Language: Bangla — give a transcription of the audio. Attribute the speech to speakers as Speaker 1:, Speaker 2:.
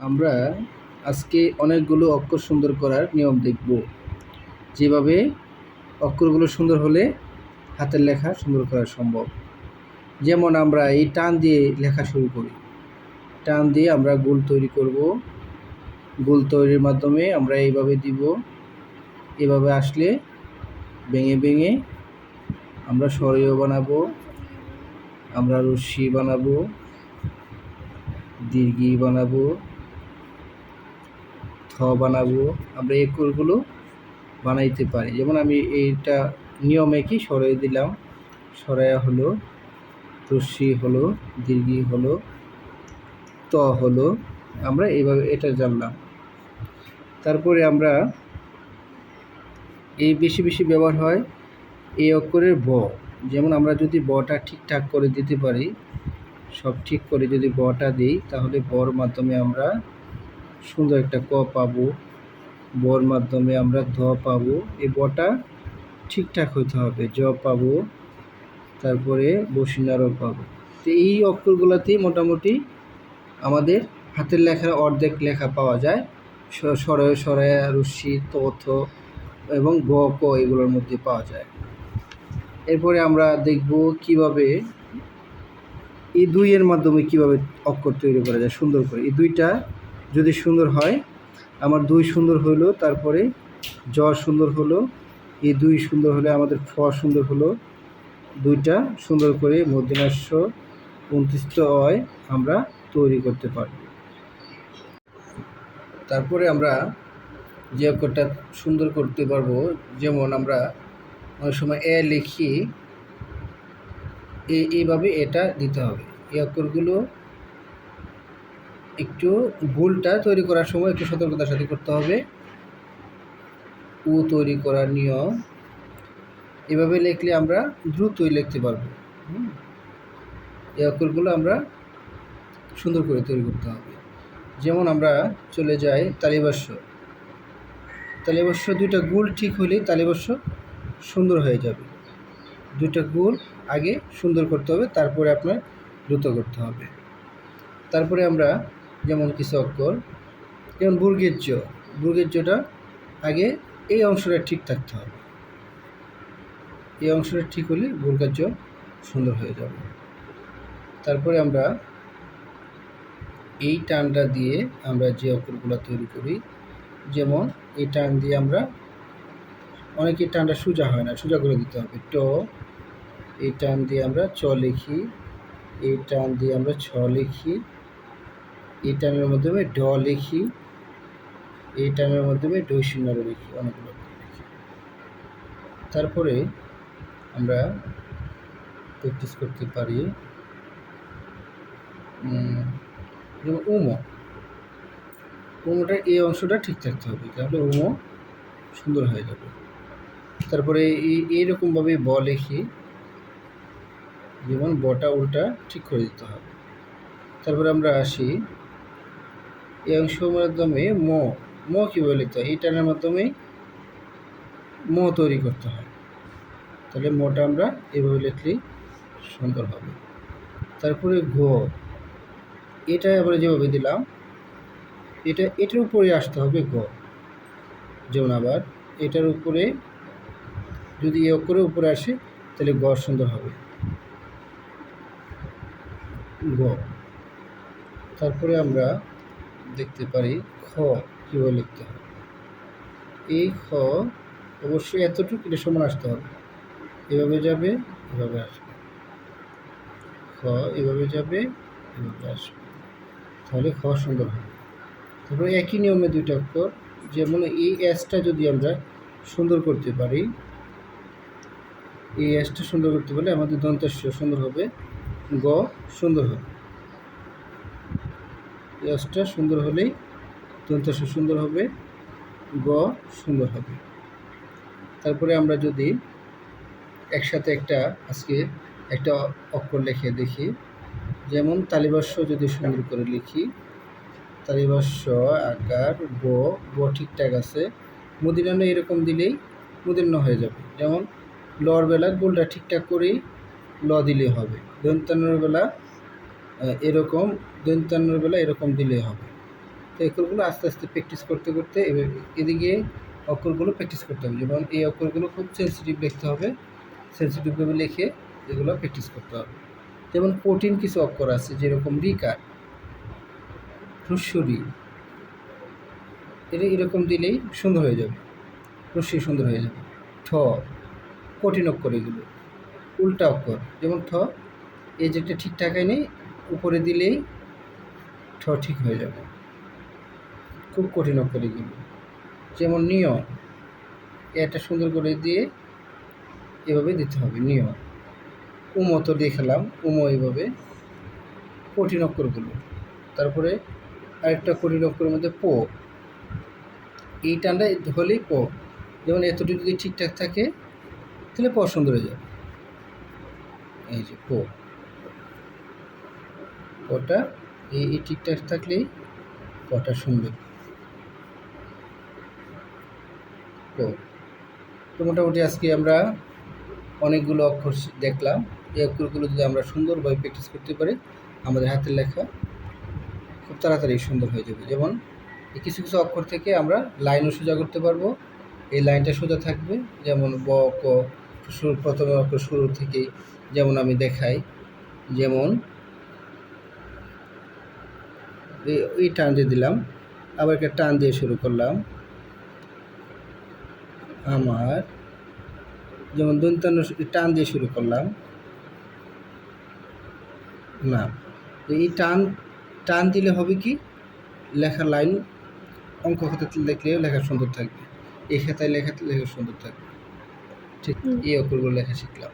Speaker 1: আমরা আজকে অনেকগুলো অক্ষর সুন্দর করার নিয়ম দেখব। যেভাবে অক্ষরগুলো সুন্দর হলে হাতের লেখা সুন্দর করা সম্ভব। যেমন আমরা এই টান দিয়ে লেখা শুরু করি। টান দিয়ে আমরা গোল তৈরি করব। গোল তৈরির মাধ্যমে আমরা এইভাবে দিব। এভাবে আসলে ভেঙে ভেঙে আমরা সরীয় বানাবো, আমরা রশ্মি বানাবো, দীর্ঘি বানাবো, থ বানাবো। আমরা এই অক্ষরগুলো বানাইতে পারি। যেমন আমি এইটা নিয়মে কি সরাই দিলাম, সরাইয়া হলো, রশ্মি হলো, দীর্ঘি হলো, ত হলো। আমরা এইভাবে এটা জানলাম। তারপরে আমরা এই বেশি বেশি ব্যবহার হয় এই অক্ষরের ব। যেমন আমরা যদি বটা ঠিকঠাক করে দিতে পারি, সব ঠিক করে যদি বটা দিই, তাহলে বর মাধ্যমে আমরা সুন্দর একটা ক পাবো, বর মাধ্যমে আমরা ধ পাবো। এই বটা ঠিকঠাক হইতে হবে, জ পাবো, তারপরে বসিনারও পাবো। তো এই অক্ষরগুলোতেই মোটামুটি আমাদের হাতের লেখার অর্ধেক লেখা পাওয়া যায়। সরয় সরয়া, রশ্মি, তথ এবং গ ক এগুলোর মধ্যে পাওয়া যায়। এরপরে আমরা দেখব কিভাবে এই দুইয়ের মাধ্যমে কিভাবে অক্ষর তৈরি করা যায় সুন্দর করে। এই দুইটা যদি সুন্দর হয়, আমার দুই সুন্দর হলো, তারপরে জ সুন্দর হলো, এই দুই সুন্দর হলে আমাদের ফ সুন্দর হলো। দুইটা সুন্দর করে মূর্ধন্য 29 অয় আমরা তৈরি করতে পারব। তারপরে আমরা যে অক্ষরটা সুন্দর করতে পারবো, যেমন আমরা অনেক সময় এ লিখি, এইভাবে এটা দিতে হবে। এই অক্ষরগুলো একটু ভুলটা তৈরি করার সময় একটু সতর্কতার সাথে করতে হবে। উ তৈরি করার নিয়ম, এভাবে লিখলে আমরা দ্রুতই লিখতে পারবো। এই অক্ষরগুলো আমরা সুন্দর করে তৈরি করতে হবে। যেমন আমরা চলে যাই তালিবাস্য। তালিবাস্য দুইটা গুল ঠিক হলেই তালিবাস্য সুন্দর হয়ে যাবে। দুইটা গুল আগে সুন্দর করতে হবে, তারপরে আপনার দ্রুত করতে হবে। তারপরে আমরা যেমন কিছু অক্ষর, যেমন বর্গের জ, বর্গের জটা আগে এই অংশটা ঠিক থাকতে হবে। এই অংশটা ঠিক হলে বর্গের জ সুন্দর হয়ে যাবে। তারপরে আমরা এই টানটা দিয়ে আমরা যে অক্ষরগুলো তৈরি করি, যেমন এই টান দিয়ে আমরা অনেকের টানটা সোজা হয় না, সোজা করে দিতে হবে। ট, এই টান দিয়ে আমরা চ লিখি, এই টান দিয়ে আমরা ছ লিখি, এই টানের মাধ্যমে ড লিখি, এই টানের মাধ্যমে ডৈশূন্য লিখি, অনেকগুলো লিখি। তারপরে আমরা প্র্যাকটিস করতে পারি যেমন উমোটা এই অংশটা ঠিক থাকতে হবে, তাহলে উমো সুন্দর হয়ে যাবে। তারপরে এইরকমভাবে ব লিখি, যেমন বটা উল্টা ঠিক করে দিতে হবে। তারপরে আমরা আসি এই অংশের মাধ্যমে ম কীভাবে লিখতে হয়, এই টানের মাধ্যমেই ম তৈরি করতে হয়। তাহলে মটা আমরা এভাবে লিখলেই সুন্দর হবে। তারপরে ঘ, এটা আবার যেভাবে দিলাম, এটার উপরে আসতে হবে গ। যেমন আবার এটার উপরে যদি এ অক্ষরের উপরে আসে, তাহলে গ সুন্দর হবে, গ। তারপরে আমরা দেখতে পারি খ কীভাবে লিখতে হবে। এই খ অবশ্যই এতটুকু এটা সমান আসতে হবে, এভাবে যাবে, এভাবে আসবে। খ এভাবে যাবে, এভাবে আসবে, তাহলে খ সুন্দর হবে। তারপরে একই নিয়মে দুইটা অক্ষর, যেমন এই এসটা যদি আমরা সুন্দর করতে পারি, এই এসটা সুন্দর করতে পারলে আমাদের দন্তাস্য সুন্দর হবে, গ সুন্দর হবে। এসটা সুন্দর হলেই দন্তাস্য সুন্দর হবে, গ সুন্দর হবে। তারপরে আমরা যদি একসাথে আজকে একটা অক্ষর লিখে দেখি, যেমন তালিবাস্য যদি সুন্দর করে লিখি, তালিবাস্য আকার ব ঠিকঠাক আছে, মূর্ধন্য এরকম দিলেই মূর্ধন্য হয়ে যাবে। যেমন লর বেলা গোলটা ঠিকঠাক করেই ল দিলে হবে, দন্তান্নর বেলা এরকম, দন্তান্নর বেলা এরকম দিলে হবে। তো এই অক্ষরগুলো আস্তে আস্তে প্র্যাকটিস করতে করতে এদিকে অক্ষরগুলো প্র্যাকটিস করতে হবে। যেমন এই অক্ষরগুলো খুব সেন্সিটিভ লিখতে হবে, সেন্সিটিভভাবে লিখে এগুলো প্র্যাকটিস করতে হবে। যেমন কঠিন কিছু অক্ষর আছে, যেরকম রিকার, রস্বরি, এটা এরকম দিলেই সুন্দর হয়ে যাবে, রস্বি সুন্দর হয়ে যাবে। ঠ, কঠিন অক্ষর এগুলো, উল্টা অক্ষর, যেমন ঠ, এই যেটা ঠিকঠাকই নেই, উপরে দিলেই ঠ ঠিক হয়ে যাবে। খুব কঠিন অক্ষর এগুলো। যেমন নিয়ম, এটা সুন্দর করে দিয়ে এভাবে দিতে হবে, নিয়ম। উমো তো দেখালাম, উমো এইভাবে কঠিন অক্ষরগুলো। তারপরে আরেকটা কঠিন অক্ষরের মধ্যে পো, এই টানটা হলেই প, যেমন এতটুকু যদি ঠিকঠাক থাকে তাহলে প সুন্দর হয়ে যাবে। এই যে পো, পটা এই ঠিকঠাক থাকলেই পটা সুন্দর। পো, তো মোটামুটি আজকে আমরা অনেকগুলো অক্ষর দেখলাম। এই অক্ষরগুলো যদি আমরা সুন্দরভাবে প্র্যাকটিস করতে পারি, আমাদের হাতের লেখা খুব তাড়াতাড়ি সুন্দর হয়ে যাবে। যেমন এই কিছু কিছু অক্ষর থেকে আমরা লাইনও সোজা করতে পারবো, এই লাইনটা সোজা থাকবে। যেমন ব, ক, প্রথম অক্ষর শুরু থেকেই যেমন আমি দেখাই, যেমন এই টান দিয়ে দিলাম, আবার একটা টান দিয়ে শুরু করলাম। আমার, যেমন দন্তান্ন টান দিয়ে শুরু করলাম, না, এই টান টান দিলে হবে কি, লেখার লাইন অঙ্ক খাতাতে লিখলেও লেখা সুন্দর থাকবে, এই খাতায় লেখা সুন্দর থাকবে। ঠিক এই অক্ষরগুলো লেখা শিখলাম।